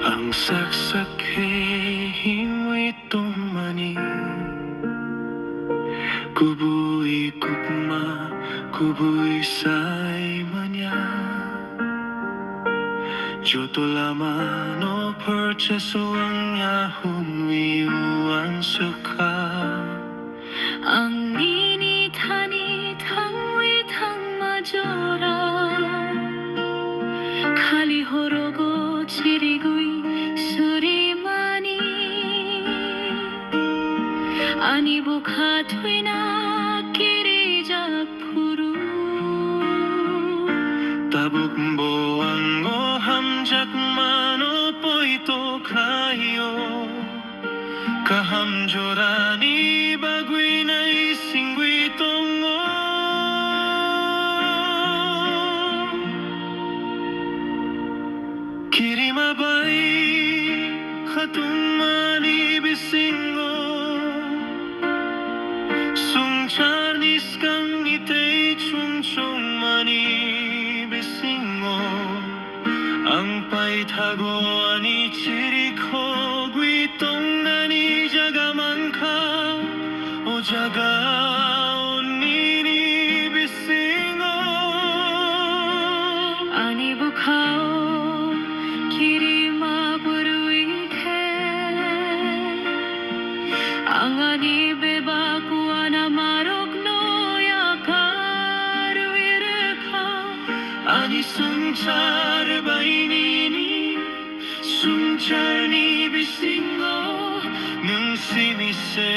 Ang saksakhe himoy tumani Kubui kupma kubui sai manya Joto lama no purchase ang yahumiyuan suka Ang init-hanit ang withang majora Kali horogo chirigui surimani Ani bukatoy na kirijak puru Tabuk boang o hamjak mano poito kayo Kahamjorani bagui na isingwi tongo Kirimabay khatumani bisingo Sungcharnis kang itay chungchung mani bisingo Ang paitago ani chiriko guitong nani jagamangka O jaga onini bisingo Ani bukao kirima buruike Ang ani bebaku ana marokno yakaru irka Ani sungchar bainini Sungchar ni bisingo Nung sinise